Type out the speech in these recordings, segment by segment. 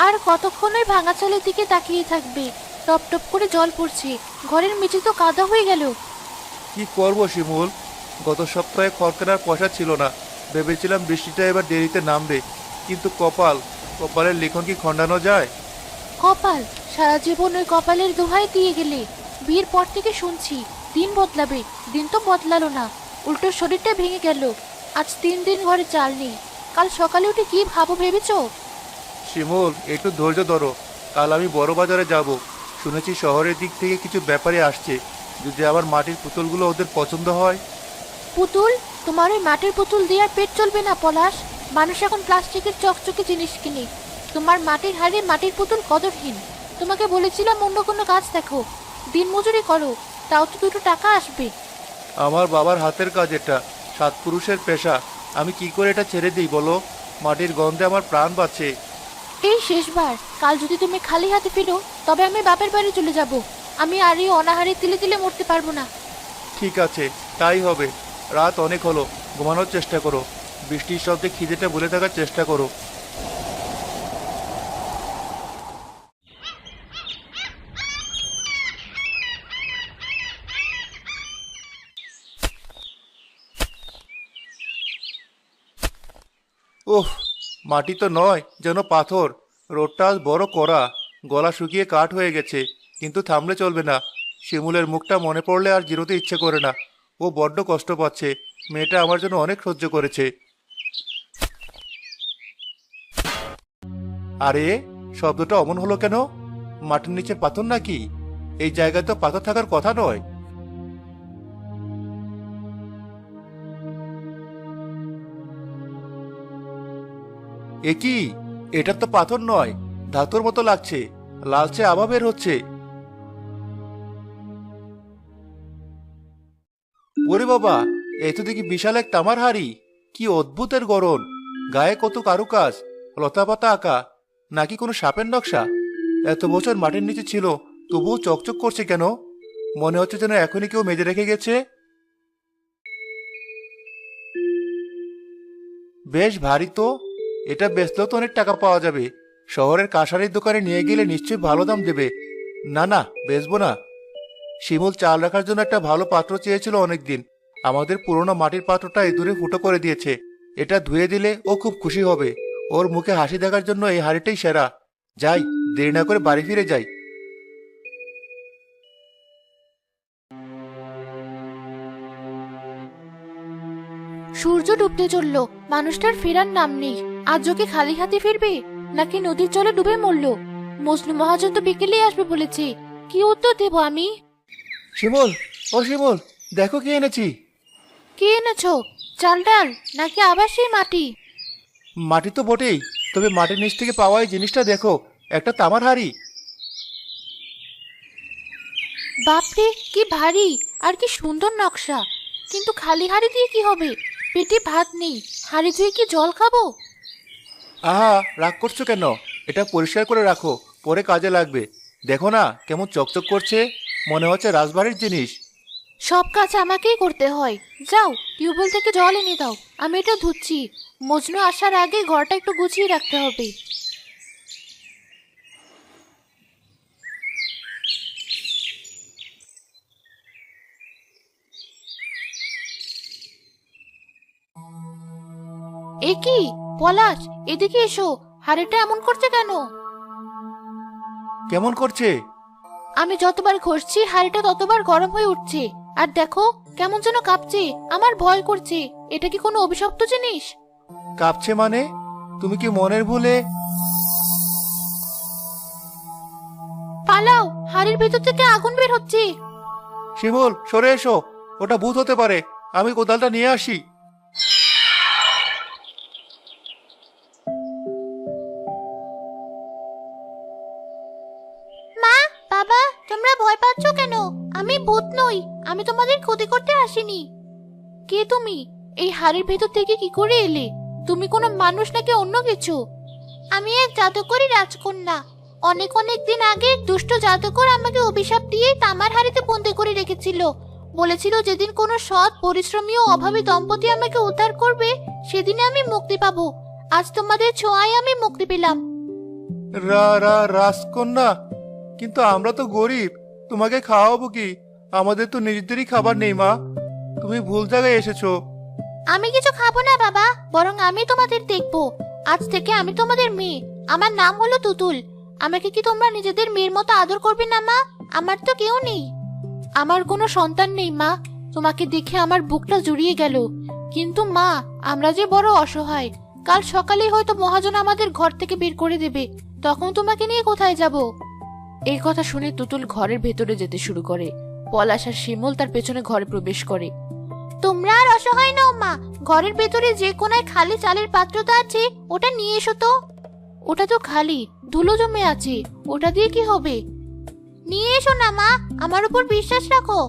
আর কতক্ষণ ওই ভাঙা চালের দিকে তাকিয়ে থাকবে? টপ টপ করে জল পড়ছে, ঘরের মেঝে তো কাদা হয়ে গেল। কি করব শিমুল, গত সপ্তাহে খড় কেনার পয়সা ছিল না। ভেবেছিলাম বৃষ্টিটা এবার দেরিতে নামবে, কিন্তু কপালের লিখন কি খণ্ডানো যায়? কপাল? সারা জীবন ওই কপালের দোহাই দিয়ে গেলে। বিয়ের পর থেকে শুনছি দিন বদলাবে, দিন তো বদলালো না, উল্টো শরীরটা ভেঙে গেল। আজ 3 দিন ঘরে চাল নেই, কাল সকালে উঠে কি ভাবো ভেবেছো? শিমুল, একটু ধৈর্য ধরো। কাল আমি বড় বাজারে যাব। শুনেছি শহরের দিক থেকে কিছু ব্যাপারী আসছে। যদি আমার মাটির পুতুলগুলো ওদের পছন্দ হয়। পুতুল? তোমার ওই মাটির পুতুল দিয়ে আর পেট চলবে না পলাশ। মানুষ এখন প্লাস্টিকের চকচকে জিনিস কিনে, তোমার মাটির হাড়ে মাটির পুতুল কদরহীন। তোমাকে বলেছিলাম অন্য কোনো কাজ দেখো, দিন মজুরি করো, তাও তো 2 টাকা আসবে। আমার বাবার হাতের কাজ এটা, 7 পুরুষের পেশা। আমি কি করে এটা ছেড়ে দিই বলো? মাটির গন্ধে আমার প্রাণ বাঁচে। এই শেষবার, কাল যদি তুমি খালি হাতে ফিরো তবে আমি বাপের বাড়ি চলে যাব। আমি আর এই অনাহারে তিলে তিলে মরতে পারবো না। ঠিক আছে, তাই হবে। রাত অনেক হলো, ঘুমানোর চেষ্টা করো। বৃষ্টির শব্দে খিদেটা ভুলে থাকার চেষ্টা করো। উফ, মাটি তো নয়, যেন পাথর। রোদটা আজ বড় কড়া, গলা শুকিয়ে কাঠ হয়ে গেছে। কিন্তু থামলে চলবে না। শিমুলের মুখটা মনে পড়লে আর জিরোতে ইচ্ছে করে না। ও বড্ড কষ্ট পাচ্ছে। মেয়েটা আমার জন্য অনেক সহ্য করেছে। আরে, শব্দটা অমন হলো কেন? মাটির নিচে পাথর নাকি? এই জায়গায় তো পাথর থাকার কথা নয়। এ কি? এটা তো পাথর নয়, ধাতুর মতো লাগছে। লালচে আভা বের হচ্ছে। ওরে বাবা, এ তো দেখি বিশাল এক তামার হাড়ি। কি অদ্ভুতের গড়ন! গায়ে কত কারুকাজ, লতাপাতা আঁকা। নাকি কোনো সাপের নকশা? এত বছর মাটির নিচে ছিল, তবুও চকচক করছে কেন? মনে হচ্ছে যেন এখনই কেউ মেজে রেখে গেছে। বেশ ভারী তো। এটা বেচলেও তো অনেক টাকা পাওয়া যাবে। শহরের কাঁসারির দোকানে নিয়ে গেলে নিশ্চয়ই ভালো দাম দেবে। না না, বেচবো না। শিমুল চাল রাখার জন্য একটা ভালো পাত্র চেয়েছিল অনেকদিন। আমাদের পুরোনো মাটির পাত্রটা ইঁদুরে ফুটো করে দিয়েছে। এটা ধুয়ে দিলে ও খুব খুশি হবে। ওর মুখে হাসি দেখার জন্য এই হাঁড়িটাই সেরা। যাই, দেরি না করে বাড়ি ফিরে যাই। সূর্য ডুবতে চললো, মানুষটার ফেরার নাম নেই। আজও কি খালি হাতে ফিরবে, নাকি নদীর জলে ডুবে মরলো? মজনু মহাজন তো বিকেলেই আসবে বলেছে, কি উত্তর দেবো আমি? শিমুল, ও শিমুল, দেখো কি এনেছি। কি এনেছো? চাল ডাল, নাকি আবার সেই মাটি? মাটি তো বটেই, তবে মাটির নিচ থেকে পাওয়া এই জিনিসটা দেখো। একটা তামার হাঁড়ি। বাপরে, কি ভারী আর কি সুন্দর নকশা। কিন্তু খালি হাড়ি দিয়ে কি হবে? পেটে ভাত নেই, হাড়ি ধুয়ে কি জল খাবো? আহা, রাগ করছো কেন? এটা পরিষ্কার করে রাখো, পরে কাজে লাগবে। দেখো না কেমন চকচক করছে, মনে হচ্ছে রাজবাড়ির জিনিস। সব কাজ আমাকেই করতে হয়। যাও, টিউবওয়েল থেকে জল এনে দাও, আমি এটা ধুচ্ছি। মজনু আসার আগে ঘরটা একটু গুছিয়ে রাখতে হবে। এ কি পলাশ, এদিকে এসো। হাড়িটা এমন করছে কেন? কেমন করছে? আমি যতবার ঘষছি হাড়িটা ততবার গরম হয়ে উঠছে। আর দেখো কেমন যেন কাঁপছে, আমার ভয় করছে। এটা কি কোনো অভিশপ্ত জিনিস? কাঁপছে মানে? তুমি কি মনের ভুলে? পালাও, হাড়ির ভেতর থেকে আগুন বের হচ্ছে। শিমুল, সরে এসো। ওটা ভূত হতে পারে। আমি কোদালটা নিয়ে আসি। মা, বাবা, তোমরা ভয় পাচ্ছ কেন? আমি ভূত নই, আমি তোমাদের ক্ষতি করতে আসিনি। কে তুমি? এই হাড়ির ভেতর থেকে কি করে এলে? তুমি কোনো মানুষ নাকি অন্য কিছু? আমি এক জাদুকরি রাজকন্যা। অনেক অনেক দিন আগে এক দুষ্ট জাদুকর আমাকে অভিশাপ দিয়ে তামার হাড়িতে বন্দি করে রেখেছিল। বলেছিল যেদিন কোনো সৎ, পরিশ্রমী ও অভাবী দম্পতি আমাকে উদ্ধার করবে, সেদিনে আমি মুক্তি পাবো। আজ তোমাদের ছোঁয়ায় আমি মুক্তি পেলাম। রাজকন্যা, কিন্তু আমরা তো গরিব, তোমাকে খাওয়াবো কি? আমাদের তো নিজেদেরই খাবার নেই মা। তুমি ভুল জায়গায় এসেছো। আমি কিছু খাবো না বাবা, বরং আমি তোমাদের দেখবো। আজ থেকে আমি তোমাদের মেয়ে। আমার নাম হলো তুতুল। আমাকে কি তোমরা নিজেদের মেয়ের মতো আদর করবে না মা? আমার তো কেউ নেই। আমার কোনো সন্তান নেই মা। তোমাকে দেখে আমার বুকটা জুড়িয়ে গেল। কিন্তু মা, আমরা যে বড় অসহায়। কাল সকালেই হয়তো মহাজন আমাদের ঘর থেকে বের করে দেবে। তখন তোমাকে নিয়ে কোথায় যাব? এই কথা শুনে তুতুল ঘরের ভেতরে যেতে শুরু করে। পলাশ আর শিমুল তার পেছনে ঘরে প্রবেশ করে। তোমরা আর অসহায় নও মা। ঘরের ভেতরে যে কোনায় খালি চালের পাত্রটা আছে, ওটা নিয়ে এসো তো। ওটা তো খালি, ধুলো জমে আছে। ওটা দিয়ে কি হবে? নিয়ে এসো না মা, আমার উপর বিশ্বাস রাখো।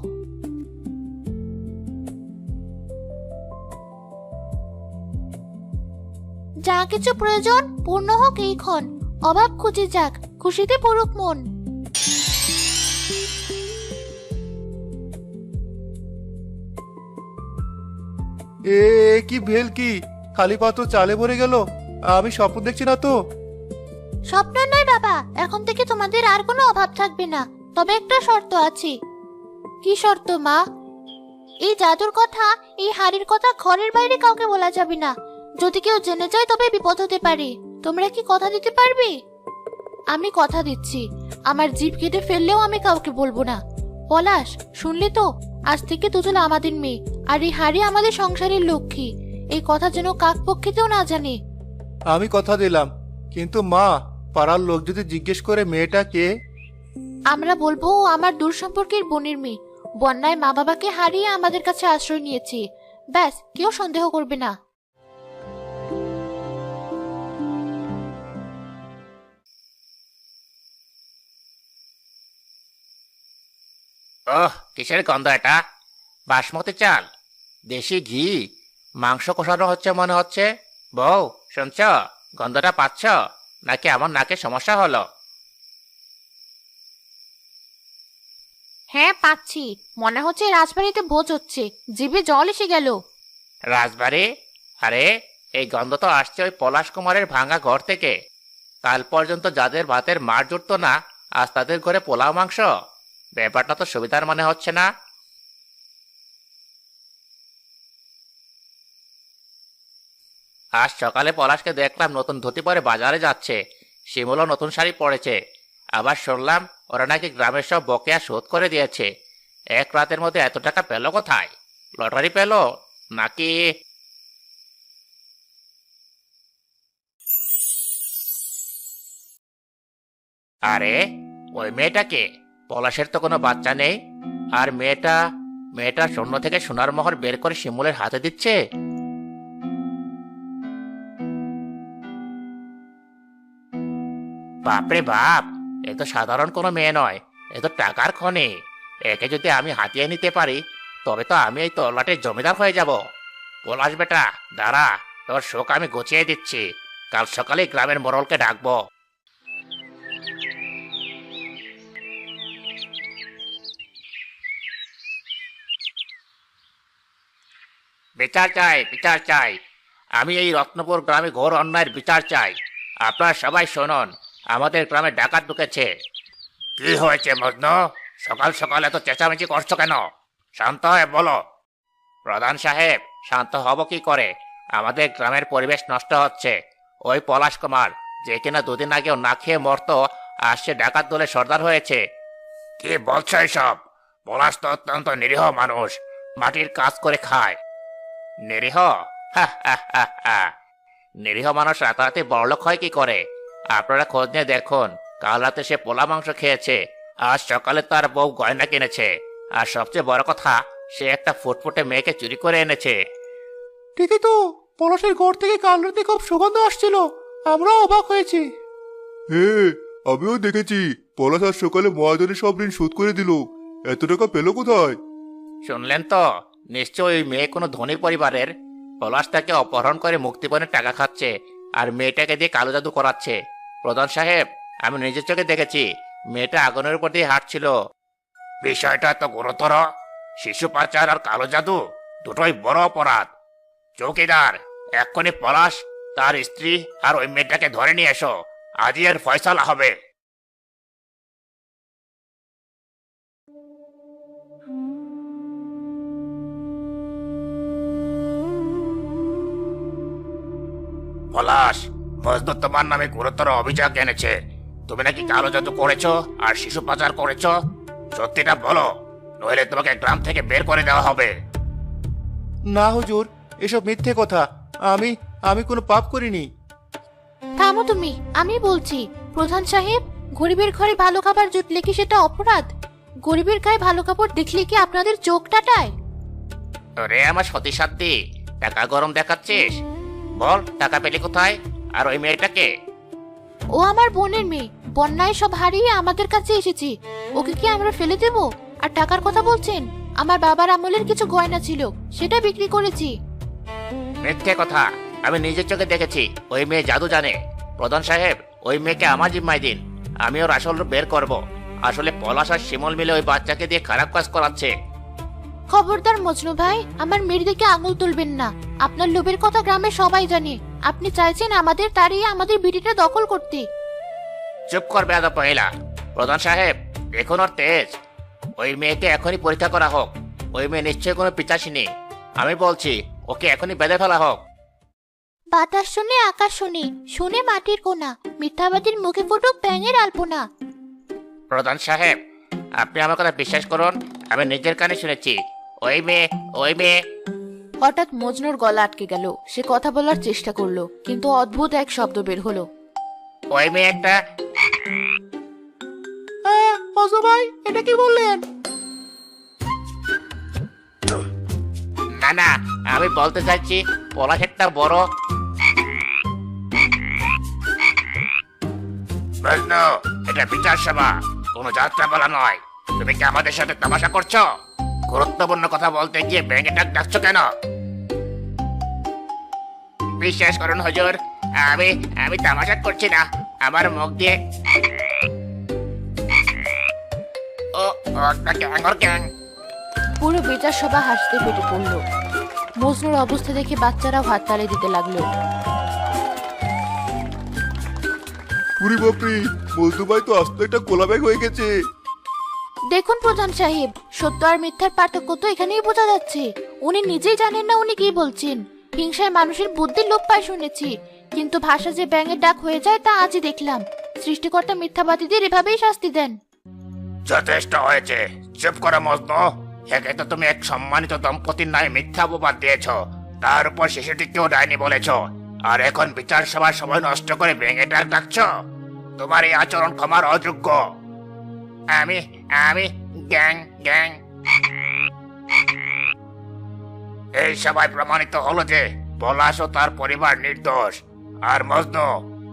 যা কিছু প্রয়োজন পূর্ণ হোক এইক্ষণ। অভাব খুঁজে যাক, খুশিতে পড়ুক মন। এ কি ভেলকি! খালি পাত্র চালে ভরে গেল। আমি স্বপ্ন দেখছি না তো? স্বপ্ন নয় বাবা, এখন থেকে তোমাদের আর কোনো অভাব থাকবে না। তবে একটা শর্ত আছে। কি শর্ত মা? এই জাদুর কথা, এই হাড়ির কথা ঘরের বাইরে কাউকে বলা যাবে না। যদি কেউ জেনে যায় তবে বিপদ হতে পারে। তোমরা কি কথা দিতে পারবে? আমি কথা দিচ্ছি, আমার জিভ কেটে ফেললেও আমি কাউকে বলবো না। পলাশ, শুনলে তো? আজ থেকে তুতুল আমাদের মেয়ে, আর এই হাড়ি আমাদের সংসারের লক্ষ্মী। এই কথা যেন কাক পক্ষীতেও না জানে। আমি কথা দিলাম, কিন্তু মা, পাড়ার লোক যদি জিজ্ঞেস করে মেয়েটা কে? আমরা বলবো ও আমার দূর সম্পর্কের বোনের মেয়ে। বন্যায় মা বাবাকে হারিয়ে আমাদের কাছে আশ্রয় নিয়েছে। ব্যাস, কেউ সন্দেহ করবে না। ওহ, কিসের গন্ধ এটা? বাসমতি চাল, দেশি ঘি, মাংস কষানো হচ্ছে মনে হচ্ছে। বউ, শুনছ? গন্ধটা পাচ্ছ? নাকি আমার নাকে সমস্যা হলো? হ্যাঁ, পাচ্ছি। মনে হচ্ছে রাজবাড়িতে ভোজ হচ্ছে। জিভে জল এসে গেল। রাজবাড়ি? আরে, এই গন্ধ তো আসছে ওই পলাশ কুমারের ভাঙা ঘর থেকে। কাল পর্যন্ত যাদের ভাতের মার জুটতো না, আজ তাদের ঘরে পোলাও মাংস। ব্যাপারটা তো সুবিধার মনে হচ্ছে না। আজ সকালে পলাশকে দেখলাম নতুন ধুতি পরে বাজারে যাচ্ছে। শিমুলও নতুন শাড়ি পরেছে। আবার শুনলাম ওরা নাকি গ্রামের সব বকেয়া শোধ করে দিয়েছে। এক রাতের মধ্যে এত টাকা পেল কোথায়? লটারি পেল নাকি? আরে, ওই মেয়েটাকে! পলাশের তো কোনো বাচ্চা নেই। আর মেয়েটা শূন্য থেকে সোনার মোহর বের করে শিমুলের হাতে দিচ্ছে। বাপরে বাপ! এ তো সাধারণ কোনো মেয়ে নয়, এ তো টাকার খনি। একে যদি আমি হাতিয়ে নিতে পারি, তবে তো আমি এই তল্লাটের জমিদার হয়ে যাব। পলাশ বেটা, দাঁড়া, তোর শোক আমি গুছিয়ে দিচ্ছি। কাল সকালে গ্রামের মোড়লকে ডাকবো। বিচার চাই, বিচার চাই। আমি এই রত্নপুর গ্রামে ঘোর অন্যায়ের বিচার চাই। আপনারা সবাই শুনুন, আমাদের গ্রামে ডাকাত ঢুকেছে। কি হয়েছে মজনু? সকাল সকাল এত চেঁচামেচি করছো কেন? শান্ত হয়ে বলো। প্রধান সাহেব, শান্ত হব কি করে? আমাদের গ্রামের পরিবেশ নষ্ট হচ্ছে। ওই পলাশ কুমার, যে কিনা দুদিন আগেও না খেয়ে মরতো, আর সে ডাকাত দলে সর্দার হয়েছে। কি বলছো এসব? পলাশ তো অত্যন্ত নিরীহ মানুষ, মাটির কাজ করে খায়। নিরীহ? হা হা হা হা। নিরীহ মানুষ রাতারাতি বড়লোক হয় কি করে? আপনারা খোঁজ নিয়ে দেখুন, কাল রাতে সে পোলা মাংস খেয়েছে। আজ সকালে তার বউ গয়না কিনেছে। আর সবচেয়ে বড় কথা, সে একটা ফুটফুটে মেয়েকে চুরি করে এনেছে। ঠিকই তো, পলাশের ঘর থেকে কাল রাতে খুব সুগন্ধ আসছিল। আমরাও অবাক হয়েছি। আমিও দেখেছি, পলাশ আজ সকালে মহাজনের সব ঋণ শোধ করে দিল। এত টাকা পেল কোথায়? শুনলেন তো? নিশ্চয়ই ওই মেয়ে কোনো ধনী পরিবারের। পলাশ তাকে অপহরণ করে মুক্তিপণের টাকা খাচ্ছে, আর মেয়েটাকে দিয়ে কালো জাদু করাচ্ছে। প্রধান সাহেব, আমি নিজের চোখে দেখেছি, মেয়েটা আগুনের উপর দিয়ে হাঁটছিল। বিষয়টা তো গুরুতর। শিশু পাচার আর কালো জাদু দুটোই বড় অপরাধ। চৌকিদার, এক্ষুনি পলাশ, তার স্ত্রী আর ওই মেয়েটাকে ধরে নিয়ে এসো। আজই এর ফয়সালা হবে। পলাশ, মজনু তোমার নামে গুরুতর অভিযোগ এনেছে। তুমি নাকি কালো জাদু করেছো আর শিশু পাচার করেছো। সত্যিটা বলো, নইলে তোমাকে গ্রাম থেকে বের করে দেওয়া হবে। না হুজুর, এসব মিথ্যে কথা। আমি আমি কোনো পাপ করিনি। থামো তুমি, আমি বলছি। প্রধান সাহেব, গরিবের ঘরে ভালো খাবার জুটলে কি সেটা অপরাধ? গরিবের গায়ে ভালো কাপড় দেখলে কি আপনাদের চোখ টাটায়? রে আমার সতী সাধ্যি, টাকা গরম দেখাচ্ছিস? বল, টাকা পেলি কোথায়? আর ওই মেয়েটাকে? ও আমার বোনের মেয়ে। বন্যায় সব হারিয়ে আমাদের কাছে এসেছি। ওকে কি আমরা ফেলে দেব? আর টাকার কথা বলছেন? আমার বাবার আমলের কিছু গয়না ছিল, সেটা বিক্রি করেছি। মিথ্যে কথা। আমি নিজের চোখে দেখেছি ওই মেয়ে জাদু জানে। প্রধান সাহেব, ওই মেয়েকে আমার জিম্মায় দিন। আমি ওর আসল রূপ বের করব। আসলে পলাশ আর শিমুল মিলে ওই বাচ্চাকে দিয়ে খারাপ কাজ করাচ্ছে। খবরদার মজনু ভাই, আমার মেয়ের দিকে আঙুল তুলবেন না। আপনার লোভের কথা গ্রামে সবাই জানে। আপনি চাইছেন আমাদের তাড়িয়ে আমাদের বিটিটা দখল করতে। চুপ কর বেয়াদব মহিলা। প্রধান সাহেব, দেখুন ওর তেজ। ওই মেয়েকে এখনই পরীক্ষা করা হোক। ওই মেয়ে নিশ্চয়ই কোনো পিতাসিনী। আমি বলছি, ওকে এখনই বেঁধে ফেলা হোক। বাতাস শুনে আকাশ শুনে, শুনে মাটির কোনা, মিথ্যাবাদীর মুখে ফুটুক ব্যাঙের আলপনা। প্রধান সাহেব, আপনি আমার কথা বিশ্বাস করুন, আমি নিজের কানে শুনেছি। ওই মেয়ে, ওই মেয়ে। হঠাৎ মজনুর গলা আটকে গেল। সে কথা বলার চেষ্টা করলো, কিন্তু অদ্ভুত এক শব্দ বের হলো। ওই মেয়ে একটা। মজনু ভাই, এটা কি বললেন? না না, আমি বলতে চাইছি পলাশ একটা বড়। মজনু, এটা বিচার সভা, কোনো যাত্রা বলা নয়। তুমি কি আমাদের সাথে তামাশা করছো? গুরুত্বপূর্ণ কথা বলতে গিয়ে ব্যাঙে ডাক ডাকছো কেন? বিশ্বাস করুন হুজুর, আমি আমি তামাশা করছি না। আমার মুখ দিয়ে ও একটা গ্যাং ওর গ্যাং। পুরো বিচার সভা হাসতে ফেটে পড়ল। মজনুর অবস্থা দেখে বাচ্চারাও হাততালি দিতে লাগলো। পুরি বাপরি, মজনু ভাই তো আস্ত একটা কোলাব্যাগ হয়ে গেছে। দেখুন প্রধান সাহেব, সত্য আর মিথ্যার পার্থক্য তো এখানেই বোঝা যাচ্ছে। উনি নিজেই জানেন না উনি কি বলছেন। হিংসায় মানুষের বুদ্ধি লোপ পায় শুনেছি, কিন্তু ভাষা যে ব্যাঙের ডাক হয়ে যায় তা আজই দেখলাম। সৃষ্টিকর্তা মিথ্যাবাদীদের এভাবেই শাস্তি দেন। যথেষ্ট হয়েছে, চুপ করো মজনু। একে তো তুমি এক সম্মানিত দম্পতির নামে মিথ্যা অপবাদ দিয়েছ, তার উপর শিশুটিকেও ডাইনি বলেছ, আর এখন বিচার সভার সময় নষ্ট করে ভেঙে ডাক ডাকছ। তোমার এই আচরণ ক্ষমার অযোগ্য। আমি আমি গ্যাং গ্যাং। এই সভায় প্রমাণিত হলো যে পলাশ ও তার পরিবার নির্দোষ। আর মজনু,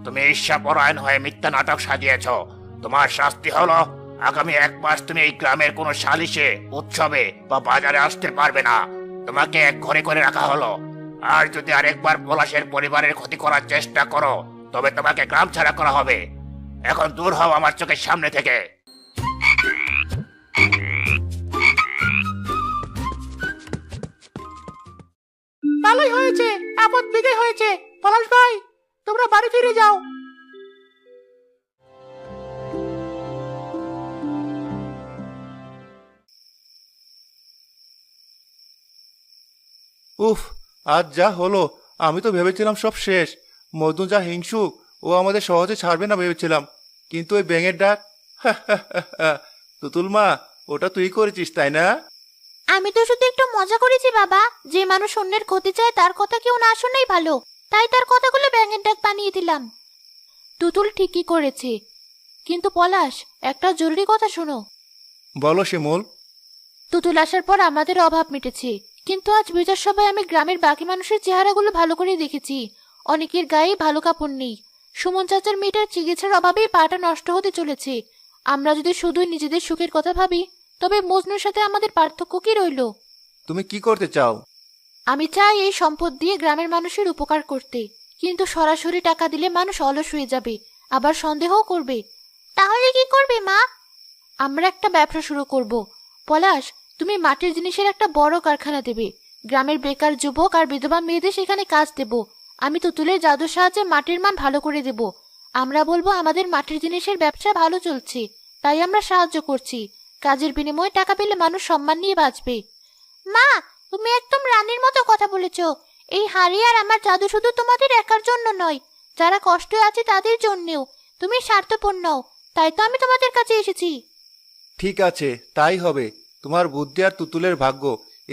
তুমি ঈর্ষাপরায়ণ হয়ে মিথ্যা নাটক সাজিয়েছ। তোমার শাস্তি হলো আগামী 1 মাস তুমি এই গ্রামের কোনো সালিশে, উৎসবে বা বাজারে আসতে পারবে না। তোমাকে এক ঘরে করে রাখা হলো। আর যদি আরেকবার পলাশের পরিবারের ক্ষতি করার চেষ্টা করো, তবে তোমাকে গ্রাম ছাড়া করা হবে। এখন দূর হও আমার চোখের সামনে থেকে। ভালোই হয়েছে, আপদ বিদায় হয়েছে। পলাশ ভাই, তোমরা বাড়ি ফিরে যাও। উফ, আজ যা হলো! আমি তো ভেবেছিলাম সব শেষ। মজনু যা হিংসুক, ও আমাদের সহজে ছাড়বে না ভেবেছিলাম, কিন্তু ওই ব্যাঙের ডাক। তুতুল মা, ওটা তুই করেছিস তাই না? আমি তো শুধু একটু মজা করেছি বাবা। যে মানুষ অন্যের ক্ষতি চায় তার কথা কেউ না শোনাই ভালো, তাই তার কথাগুলো ব্যাঙের ডাক বানিয়ে দিলাম। তুতুল ঠিকই করেছে। কিন্তু পলাশ, একটা জরুরি কথা শোনো। বলো শিমুল। তুতুল আসার পর আমাদের অভাব মিটেছে, কিন্তু আজ বিচার সভায় আমি গ্রামের বাকি মানুষের চেহারাগুলো ভালো করে দেখেছি। অনেকের গায়ে ভালো কাপড় নেই। সুমন চাচার মেয়েটার চিকিৎসার অভাবেই পাটা নষ্ট হতে চলেছে। আমরা যদি শুধুই নিজেদের সুখের কথা ভাবি, তবে মজনুর সাথে আমাদের পার্থক্য কি রইল? তুমি কি করতে চাও? আমি চাই এই সম্পদ দিয়ে গ্রামের মানুষের উপকার করতে, কিন্তু সরাসরি টাকা দিলে মানুষ অলস হয়ে যাবে, আবার সন্দেহও করবে। তাহলে কি করবে মা? আমরা একটা ব্যবসা শুরু করব। পলাশ, তুমি মাটির জিনিসের একটা বড় কারখানা দেবে। গ্রামের বেকার যুবক আর বিধবা মেয়েদের সেখানে কাজ দেব। আমি তুতুলের জাদুর সাহায্যে মাটির মান ভালো করে দেব। আমরা বলবো আমাদের মাটির জিনিসের ব্যবসা ভালো চলছে, তাই আমরা সাহায্য করছি। কাজের বিনিময়ে টাকা পেলে মানুষ সম্মান নিয়ে বাঁচবে। মা, তুমি একদম রানীর মতো কথা বলেছো। এই হাড়ি আর আমার জাদু শুধু তোমাদের একার জন্য নয়, যারা কষ্টে আছে তাদের জন্যও। তুমি স্বার্থপর নও, তাই তো আমি তোমাদের কাছে এসেছি। ঠিক আছে, তাই হবে। তোমার বুদ্ধি আর তুতুলের ভাগ্য,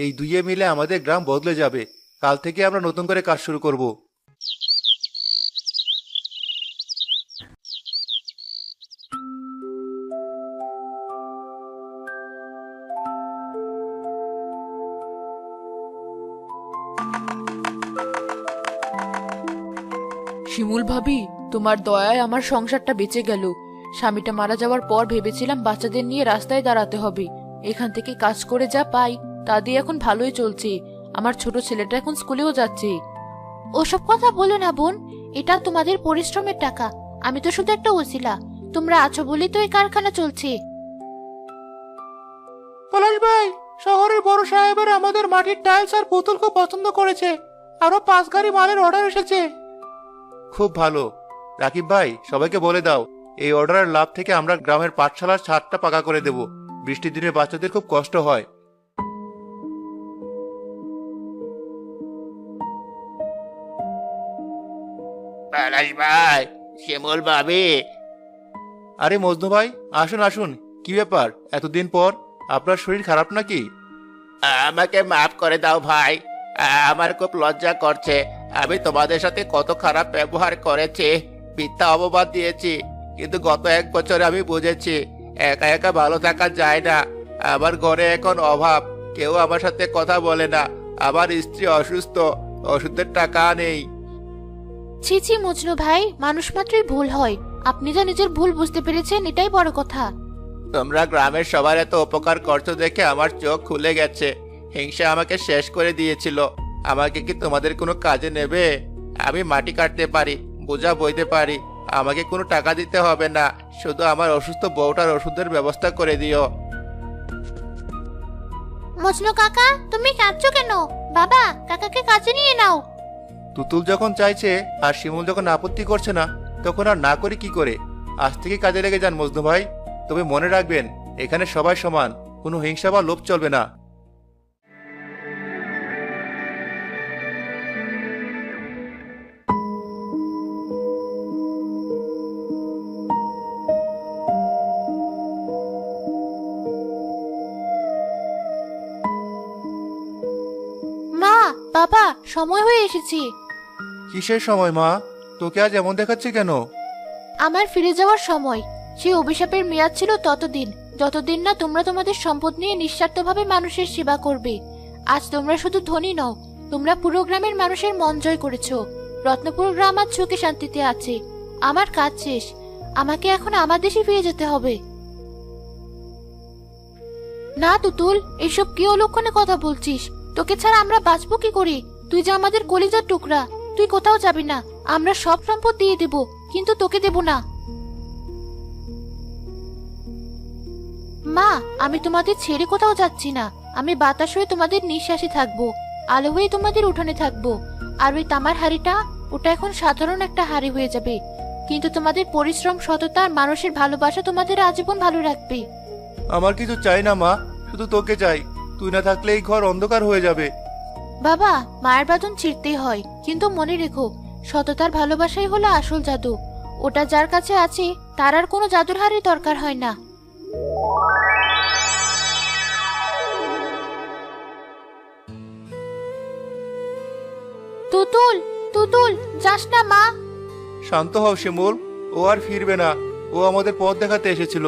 এই দুইয়ে মিলে আমাদের গ্রাম বদলে যাবে। কাল থেকে আমরা নতুন করে কাজ শুরু করব। শিমুল ভাবি, তোমার দয়ায় আমার সংসারটা বেঁচে গেল। স্বামীটা মারা যাওয়ার পর ভেবেছিলাম বাচ্চাদের নিয়ে রাস্তায় দাঁড়াতে হবে। এখান থেকে কাজ করে যা পাই তা দিয়ে এখন ভালোই চলছে। আমার ছোট ছেলেটা এখন স্কুলেও যাচ্ছে। ওসব কথা বলো না বোন, এটা তোমাদের পরিশ্রমের টাকা। আমি তো শুধু একটা ওসিলা। তোমরা আছো বলেই তো এই কারখানা চলছে। পলাশ ভাই, শহরের বড় সাহেবের আমাদের মাটির টাইলস আর পুতুল খুব পছন্দ করেছে। আরো 5 গাড়ি মালের অর্ডার এসেছে। খুব ভালো। রাকিব ভাই, সবাইকে বলে দাও এই অর্ডারের লাভ থেকে আমরা গ্রামের পাঠশালার ছাদটা পাকা করে দেব। বৃষ্টির দিনে বাচ্চাদের খুব কষ্ট হয়। পলাশ ভাই, শিমুল ভাবি। আরে মজনু ভাই, আসুন আসুন। কি ব্যাপার, এতদিন পর? আপনার শরীর খারাপ নাকি? আমাকে মাফ করে দাও ভাই। আমার খুব লজ্জা করছে। আমি তোমাদের সাথে কত খারাপ ব্যবহার করেছি, মিথ্যা অপবাদ দিয়েছি। কিন্তু গত 1 বছরে আমি বুঝেছি একা একা ভালো থাকা যায় না। আমার ঘরে এখন অভাব, কেউ আমার সাথে কথা বলে না। আমার স্ত্রী অসুস্থ, ওষুধের টাকা নেই। ছি ছি মজনু ভাই, মানুষ মাত্রই ভুল হয়। আপনি যা নিজের ভুল বুঝতে পেরেছেন, এটাই বড় কথা। তোমরা গ্রামের সবার এত উপকার করছো দেখে আমার চোখ খুলে গেছে। হিংসা আমাকে শেষ করে দিয়েছিল। আমাকে কি তোমাদের কোনো কাজে নেবে? আমি মাটি কাটতে পারি, বোঝা বইতে পারি। আমাকে কোনো টাকা দিতে হবে না, শুধু আমার অসুস্থ বউটার ওষুধের ব্যবস্থা করে দিও। মজনু কাকা, তুমি কাঁদছো কেন? বাবা, কাকাকে কাজে নিয়ে নাও। তুতুল যখন চাইছে আর শিমুল যখন আপত্তি করছে না, তখন আর না করি কি করে? আজ থেকে কাজে লেগে যান মজনু ভাই। তবে মনে রাখবেন, এখানে সবাই সমান, কোনো হিংসা বা লোভ চলবে না। মা, বাবা, সময় হয়ে এসেছি। কিসের সময় মা? তোকে আজ এমন দেখাচ্ছে কেন? আমার ফিরে যাওয়ার সময়। সেই অভিশাপের মেয়াদ ছিল ততদিন, যতদিন না তোমরা তোমাদের সম্পদ নিয়ে নিঃস্বার্থভাবে মানুষের সেবা করবে। আজ তোমরা শুধু ধনী নও, তোমরা পুরো গ্রামের মানুষের মন জয় করেছো। রত্নপুর গ্রাম আজ সুখে শান্তিতে আছে। আমার কাজ শেষ। আমাকে এখন আমার দেশে ফিরে যেতে হবে। না তুতুল, এসব কি অলক্ষণে কথা বলছিস? তোকে ছাড়া আমরা বাঁচবো কি করে? তুই যে আমাদের কলিজার টুকরা। তুই কোথাও যাবি না। আমরা সব সম্পদ দিয়ে দেব, কিন্তু তোকে দেব না। মা, আমি তোমাদের ছেড়ে কোথাও যাচ্ছি না। আমি বাতাস হয়ে তোমাদের নিঃশ্বাসে থাকবো, আলো হয়ে তোমাদের উঠোনে থাকবো। আর ওই তামার হাড়িটা, ওটা এখন সাধারণ একটা হাড়ি হয়ে যাবে, কিন্তু তোমাদের পরিশ্রম, সততা আর মানুষের ভালোবাসা তোমাদের আজীবন ভালো রাখবে। আমার কিছু চাই না মা, শুধু তোকে চাই। তুই না থাকলে এই ঘর অন্ধকার হয়ে যাবে। বাবা, মায়ের বাঁধন ছিঁড়তেই হয়, কিন্তু মনে রেখো, সততার ভালোবাসাই হলো আসল জাদু। ওটা যার কাছে আছে, তার আর কোনো জাদুর হাড়ি দরকার হয় না। তুতুল, তুতুল, যাস না মা। শান্ত হও শিমুল, ও আর ফিরবে না। ও আমাদের পথ দেখাতে এসেছিল।